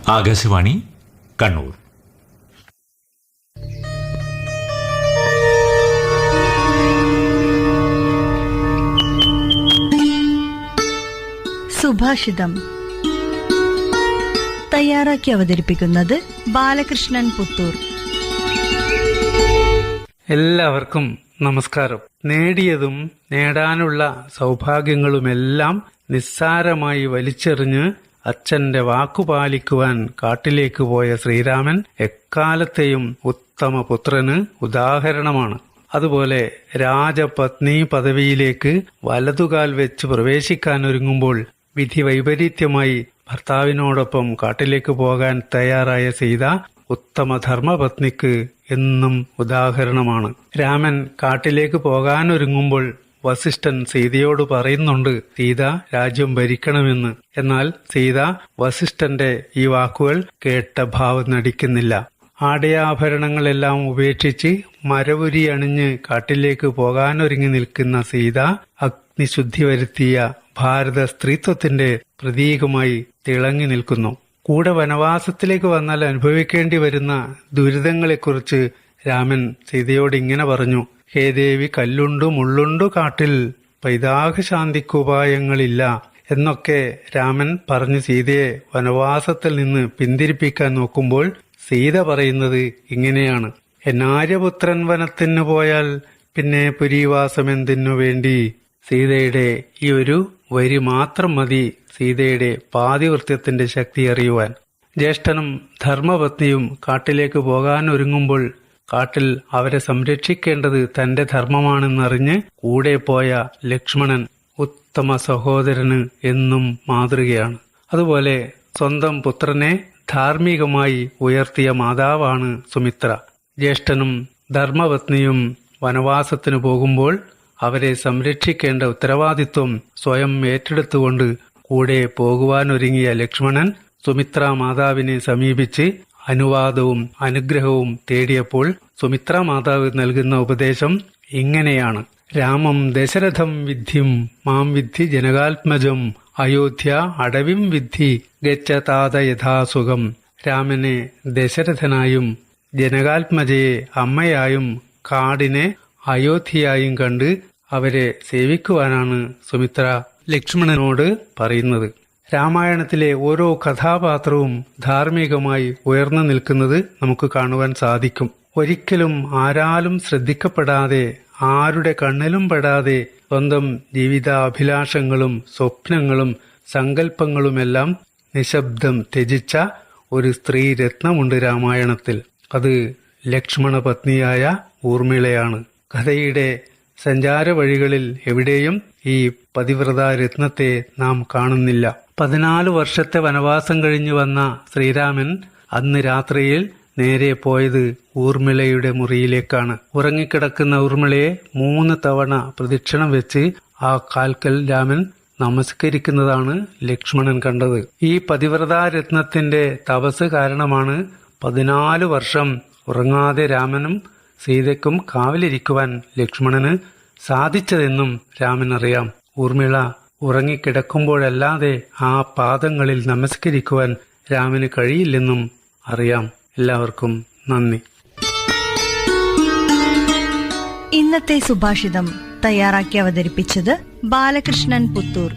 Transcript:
ആകാശവാണി കണ്ണൂർ. സുഭാഷിതം തയ്യാറാക്കി അവതരിപ്പിക്കുന്നത് ബാലകൃഷ്ണൻ പുത്തൂർ. എല്ലാവർക്കും നമസ്കാരം. നേടിയതും നേടാനുള്ള സൗഭാഗ്യങ്ങളുമെല്ലാം നിസ്സാരമായി വലിച്ചെറിഞ്ഞ് അച്ഛന്റെ വാക്കുപാലിക്കുവാൻ കാട്ടിലേക്ക് പോയ ശ്രീരാമൻ എക്കാലത്തെയും ഉത്തമ പുത്രന് ഉദാഹരണമാണ്. അതുപോലെ രാജപത്നി പദവിയിലേക്ക് വലതുകാൽ വെച്ച് പ്രവേശിക്കാനൊരുങ്ങുമ്പോൾ വിധി വൈപരീത്യമായി ഭർത്താവിനോടൊപ്പം കാട്ടിലേക്ക് പോകാൻ തയ്യാറായ സീത ഉത്തമ ധർമ്മപത്നിക്ക് എന്നും ഉദാഹരണമാണ്. രാമൻ കാട്ടിലേക്ക് പോകാനൊരുങ്ങുമ്പോൾ വസിഷ്ഠൻ സീതയോട് പറയുന്നുണ്ട് സീത രാജ്യം ഭരിക്കണമെന്ന്. എന്നാൽ സീത വസിഷ്ഠന്റെ ഈ വാക്കുകൾ കേട്ട ഭാവം നടിക്കുന്നില്ല. ആടയാഭരണങ്ങളെല്ലാം ഉപേക്ഷിച്ച് മരവുരി അണിഞ്ഞ് കാട്ടിലേക്ക് പോകാനൊരുങ്ങി നിൽക്കുന്ന സീത അഗ്നിശുദ്ധി വരുത്തിയ ഭാരത സ്ത്രീത്വത്തിന്റെ പ്രതീകമായി തിളങ്ങി നിൽക്കുന്നു. കൂടെ വനവാസത്തിലേക്ക് വന്നാൽ അനുഭവിക്കേണ്ടി വരുന്ന ദുരിതങ്ങളെക്കുറിച്ച് രാമൻ സീതയോട് ഇങ്ങനെ പറഞ്ഞു: ഹേ ദേവി, കല്ലുണ്ടു മുള്ളുണ്ടു കാട്ടിൽ പൈതാഹശാന്തിക്കുപായങ്ങളില്ല എന്നൊക്കെ രാമൻ പറഞ്ഞു സീതയെ വനവാസത്തിൽ നിന്ന് പിന്തിരിപ്പിക്കാൻ നോക്കുമ്പോൾ സീത പറയുന്നത് ഇങ്ങനെയാണ്: എന്നാര്യപുത്രൻ വനത്തിന് പോയാൽ പിന്നെ പുരീവാസമെന്തിനു വേണ്ടി. സീതയുടെ ഈ ഒരു വരി മാത്രം മതി സീതയുടെ പാതിവൃത്യത്തിന്റെ ശക്തി അറിയുവാൻ. ജ്യേഷ്ഠനും ധർമ്മപത്നിയും കാട്ടിലേക്ക് പോകാനൊരുങ്ങുമ്പോൾ കാട്ടിൽ അവരെ സംരക്ഷിക്കേണ്ടത് തന്റെ ധർമ്മമാണെന്നറിഞ്ഞ് കൂടെ പോയ ലക്ഷ്മണൻ ഉത്തമ സഹോദരന് എന്നും മാതൃകയാണ്. അതുപോലെ സ്വന്തം പുത്രനെ ധാർമ്മികമായി ഉയർത്തിയ മാതാവാണ് സുമിത്ര. ജ്യേഷ്ഠനും ധർമ്മപത്നിയും വനവാസത്തിന് പോകുമ്പോൾ അവരെ സംരക്ഷിക്കേണ്ട ഉത്തരവാദിത്വം സ്വയം ഏറ്റെടുത്തുകൊണ്ട് കൂടെ പോകുവാനൊരുങ്ങിയ ലക്ഷ്മണൻ സുമിത്ര മാതാവിനെ സമീപിച്ച് അനുവാദവും അനുഗ്രഹവും തേടിയപ്പോൾ സുമിത്ര മാതാവ് നൽകുന്ന ഉപദേശം ഇങ്ങനെയാണ്: രാമം ദശരഥം വിദ്ധിം മാം വിദ്ധി ജനകാത്മജം അയോധ്യ അടവിം വിദ്ധി ഗച്ഛതാത യഥാസുഖം. രാമനെ ദശരഥനായും ജനകാത്മജയെ അമ്മയായും കാടിനെ അയോധ്യയായും കണ്ട് അവരെ സേവിക്കുവാനാണ് സുമിത്ര ലക്ഷ്മണനോട് പറയുന്നത്. രാമായണത്തിലെ ഓരോ കഥാപാത്രവും ധാർമ്മികമായി ഉയർന്നു നിൽക്കുന്നത് നമുക്ക് കാണുവാൻ സാധിക്കും. ഒരിക്കലും ആരാലും ശ്രദ്ധിക്കപ്പെടാതെ, ആരുടെ കണ്ണിലും പെടാതെ സ്വന്തം ജീവിതാഭിലാഷങ്ങളും സ്വപ്നങ്ങളും സങ്കല്പങ്ങളുമെല്ലാം നിശബ്ദം ത്യജിച്ച ഒരു സ്ത്രീ രത്നമുണ്ട് രാമായണത്തിൽ. അത് ലക്ഷ്മണ പത്നിയായ ഊർമിളയാണ്. കഥയുടെ സഞ്ചാര വഴികളിൽ എവിടെയും ഈ പതിവ്രത രത്നത്തെ നാം കാണുന്നില്ല. 14 വർഷത്തെ വനവാസം കഴിഞ്ഞു വന്ന ശ്രീരാമൻ അന്ന് രാത്രിയിൽ നേരെ പോയത് ഊർമിളയുടെ മുറിയിലേക്കാണ്. ഉറങ്ങിക്കിടക്കുന്ന ഊർമിളയെ 3 തവണ പ്രദക്ഷിണം വെച്ച് ആ കാൽക്കൽ രാമൻ നമസ്കരിക്കുന്നതാണ് ലക്ഷ്മണൻ കണ്ടത്. ഈ പതിവ്രത രത്നത്തിന്റെ തപസ് കാരണമാണ് 14 വർഷം ഉറങ്ങാതെ രാമനും സീതയ്ക്കും കാവലിരിക്കുവാൻ ലക്ഷ്മണന് സാധിച്ചതെന്നും രാമൻ അറിയാം. ഊർമിള ഉറങ്ങിക്കിടക്കുമ്പോഴല്ലാതെ ആ പാദങ്ങളിൽ നമസ്കരിക്കുവാൻ രാമന് കഴിയില്ലെന്നും അറിയാം. എല്ലാവർക്കും നന്ദി. ഇന്നത്തെ സുഭാഷിതം തയ്യാറാക്കി അവതരിപ്പിച്ചത് ബാലകൃഷ്ണൻ പുത്തൂർ.